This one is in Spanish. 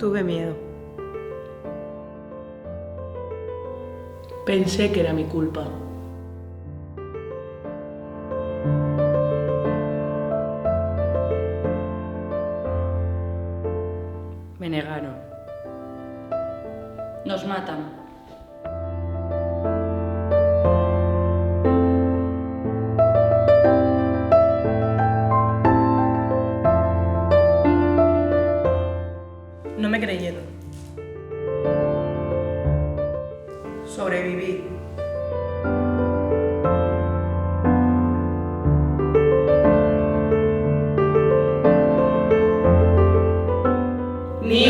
tuve miedo. Pensé que era mi culpa. Me negaron. Nos matan. No me creyeron. Sobreviví. Ni